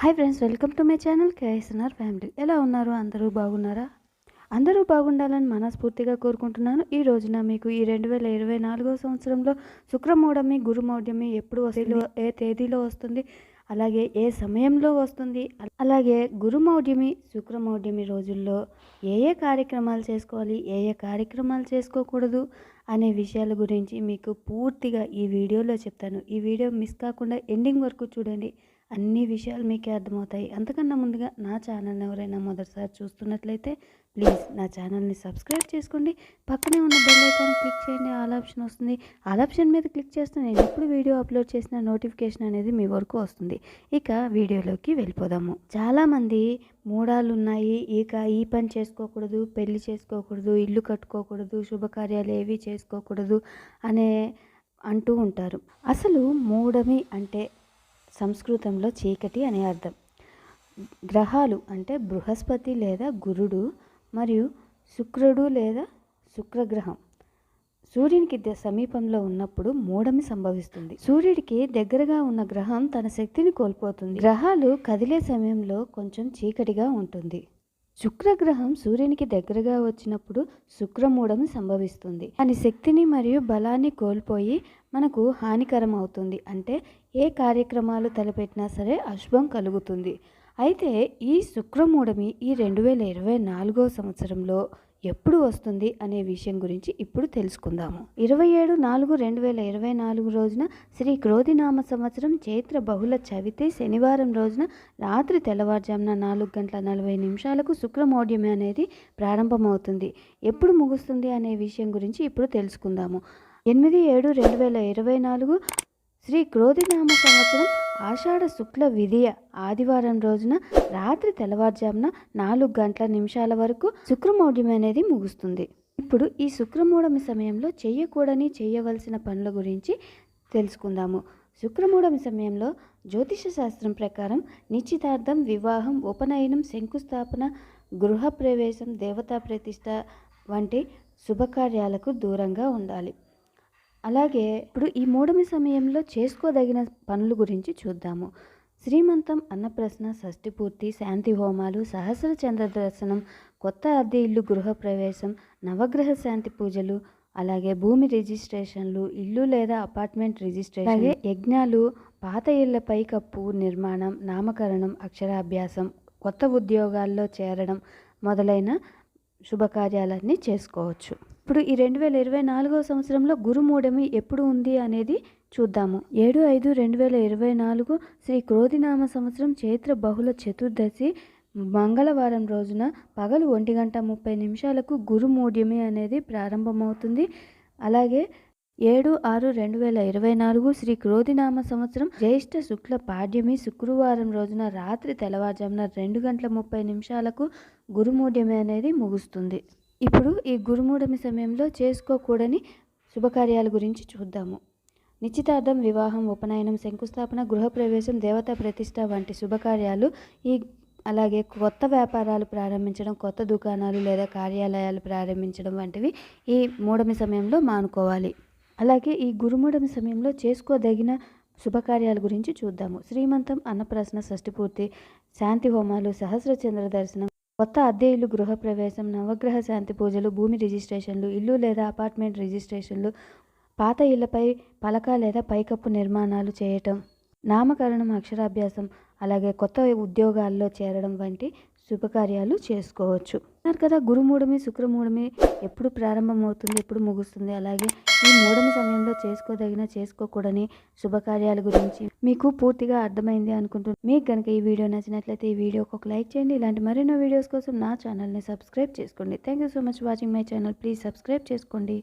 Hi friends, welcome to my channel KSNR family. ఎలా ఉన్నారు? అందరూ బాగున్నారా? అందరూ బాగుండాలని మనస్ఫూర్తిగా కోరుకుంటున్నాను. ఈ రోజున మీకు ఈ 2024 సంవత్సరంలో శుక్రమౌఢమి, గురుమౌఢ్యమి ఎప్పుడు వస్తుంది, ఏ తేదీలో వస్తుంది, అలాగే ఏ సమయంలో వస్తుంది, అలాగే గురుమౌఢ్యమి, శుక్రమౌఢ్యమి రోజుల్లో ఏ ఏ కార్యక్రమాలు చేసుకోవాలి, ఏ ఏ కార్యక్రమాలు చేసుకోకూడదు అనే విషయాల గురించి మీకు పూర్తిగా ఈ వీడియోలో చెప్తాను. ఈ వీడియో మిస్ కాకుండా ఎండింగ్ వరకు చూడండి. అన్ని విషయాలు మీకే అర్థమవుతాయి. అంతకన్నా ముందుగా నా ఛానల్ని ఎవరైనా మొదటిసారి చూస్తున్నట్లయితే ప్లీజ్ నా ఛానల్ని సబ్స్క్రైబ్ చేసుకోండి. పక్కనే ఉన్న బెల్ ఐకాన్ క్లిక్ చేయండి. ఆల్ ఆప్షన్ వస్తుంది. ఆల్ ఆప్షన్ మీద క్లిక్ చేస్తే నేను ఎప్పుడు వీడియో అప్లోడ్ చేసిన నోటిఫికేషన్ అనేది మీ వరకు వస్తుంది. ఇక వీడియోలోకి వెళ్ళిపోదాము. చాలామంది మూడాలు ఉన్నాయి, ఇక ఈ పని చేసుకోకూడదు, పెళ్లి చేసుకోకూడదు, ఇల్లు కట్టుకోకూడదు, శుభకార్యాలు ఏవి చేసుకోకూడదు అనే అంటూ ఉంటారు. అసలు మూఢమి అంటే సంస్కృతంలో చీకటి అనే అర్థం. గ్రహాలు అంటే బృహస్పతి లేదా గురుడు మరియు శుక్రుడు లేదా శుక్రగ్రహం సూర్యునికి సమీపంలో ఉన్నప్పుడు మూఢమి సంభవిస్తుంది. సూర్యుడికి దగ్గరగా ఉన్న గ్రహం తన శక్తిని కోల్పోతుంది. గ్రహాలు కదిలే సమయంలో కొంచెం చీకటిగా ఉంటుంది. శుక్రగ్రహం సూర్యునికి దగ్గరగా వచ్చినప్పుడు శుక్రమూఢమి సంభవిస్తుంది. దాని శక్తిని మరియు బలాన్ని కోల్పోయి మనకు హానికరం అవుతుంది. అంటే ఏ కార్యక్రమాలు తలపెట్టినా సరే అశుభం కలుగుతుంది. అయితే ఈ శుక్రమూఢమి ఈ 2024 సంవత్సరంలో ఎప్పుడు వస్తుంది అనే విషయం గురించి ఇప్పుడు తెలుసుకుందాము. 27/4/2024 రోజున శ్రీ క్రోధినామ సంవత్సరం చైత్ర బహుళ చవితి శనివారం రోజున రాత్రి తెల్లవారుజామున 4:40 శుక్రమౌఢ్యమి అనేది ప్రారంభమవుతుంది. ఎప్పుడు ముగుస్తుంది అనే విషయం గురించి ఇప్పుడు తెలుసుకుందాము. 8/7/2024 శ్రీ క్రోధినామ సంవత్సరం ఆషాఢ శుక్ల విధియ ఆదివారం రోజున రాత్రి తెల్లవారుజామున 4:00 వరకు శుక్రమౌఢ్యమి అనేది ముగుస్తుంది. ఇప్పుడు ఈ శుక్రమూఢమి సమయంలో చేయవలసిన పనుల గురించి తెలుసుకుందాము. శుక్రమూఢమి సమయంలో జ్యోతిష శాస్త్రం ప్రకారం నిశ్చితార్థం, వివాహం, ఉపనయనం, శంకుస్థాపన, గృహప్రవేశం, దేవతా ప్రతిష్ఠ వంటి శుభకార్యాలకు దూరంగా ఉండాలి. అలాగే ఇప్పుడు ఈ మూఢమి సమయంలో చేసుకోదగిన పనుల గురించి చూద్దాము. శ్రీమంతం, అన్నప్రసన, షష్ఠి పూర్తి, శాంతి హోమాలు, సహస్ర చంద్ర దర్శనం, కొత్త అద్దె ఇల్లు గృహప్రవేశం, నవగ్రహ శాంతి పూజలు, అలాగే భూమి రిజిస్ట్రేషన్లు, ఇల్లు లేదా అపార్ట్మెంట్ రిజిస్ట్రేషన్, అలాగే యజ్ఞాలు, పాత ఇళ్ల పైకప్పు నిర్మాణం, నామకరణం, అక్షరాభ్యాసం, కొత్త ఉద్యోగాల్లో చేరడం మొదలైన శుభకార్యాలన్నీ చేసుకోవచ్చు. ఇప్పుడు ఈ 2024 సంవత్సరంలో గురుమూఢమి ఎప్పుడు ఉంది అనేది చూద్దాము. 7/5/2024 శ్రీ క్రోధినామ సంవత్సరం చైత్ర బహుళ చతుర్దశి మంగళవారం రోజున పగలు 1:30 గురుమూఢ్యమి అనేది ప్రారంభమవుతుంది. అలాగే 7/6/2024 శ్రీ క్రోధినామ సంవత్సరం జ్యేష్ఠ శుక్ల పాడ్యమి శుక్రవారం రోజున రాత్రి తెల్లవారుజామున 2:30 గురుమూఢ్యమి అనేది ముగుస్తుంది. ఇప్పుడు ఈ గురుమూఢమి సమయంలో చేసుకోకూడని శుభకార్యాల గురించి చూద్దాము. నిశ్చితార్థం, వివాహం, ఉపనయనం, శంకుస్థాపన, గృహప్రవేశం, దేవతా ప్రతిష్ఠ వంటి శుభకార్యాలు, అలాగే కొత్త వ్యాపారాలు ప్రారంభించడం, కొత్త దుకాణాలు లేదా కార్యాలయాలు ప్రారంభించడం వంటివి ఈ మూఢమి సమయంలో మానుకోవాలి. అలాగే ఈ గురుమూఢమి సమయంలో చేసుకోదగిన శుభకార్యాల గురించి చూద్దాము. శ్రీమంతం, అన్నప్రాసన, షష్ఠి పూర్తి, శాంతి హోమాలు, సహస్ర చంద్ర దర్శనం, కొత్త అద్దె ఇల్లు గృహప్రవేశం, నవగ్రహ శాంతి పూజలు, భూమి రిజిస్ట్రేషన్లు, ఇల్లు లేదా అపార్ట్మెంట్ రిజిస్ట్రేషన్లు, పాత ఇళ్లపై పలక లేదా పైకప్పు నిర్మాణాలు చేయటం, నామకరణం, అక్షరాభ్యాసం, అలాగే కొత్త ఉద్యోగాల్లో చేరడం వంటి శుభకార్యాలు చేసుకోవచ్చు. అన్నారు కదా, గురుమూఢమి, శుక్రమూఢమి ఎప్పుడు ప్రారంభమవుతుంది, ఎప్పుడు ముగుస్తుంది, అలాగే ఈ మూఢమి సమయంలో చేసుకోకూడని శుభకార్యాల గురించి మీకు పూర్తిగా అర్థమైంది అనుకుంటున్నాను. మీకు కనుక ఈ వీడియో నచ్చినట్లయితే ఈ వీడియోకి ఒక లైక్ చేయండి. ఇలాంటి మరెన్నో వీడియోస్ కోసం నా ఛానల్ని సబ్స్క్రైబ్ చేసుకోండి. Thank you so much watching my channel. Please subscribe చేసుకోండి.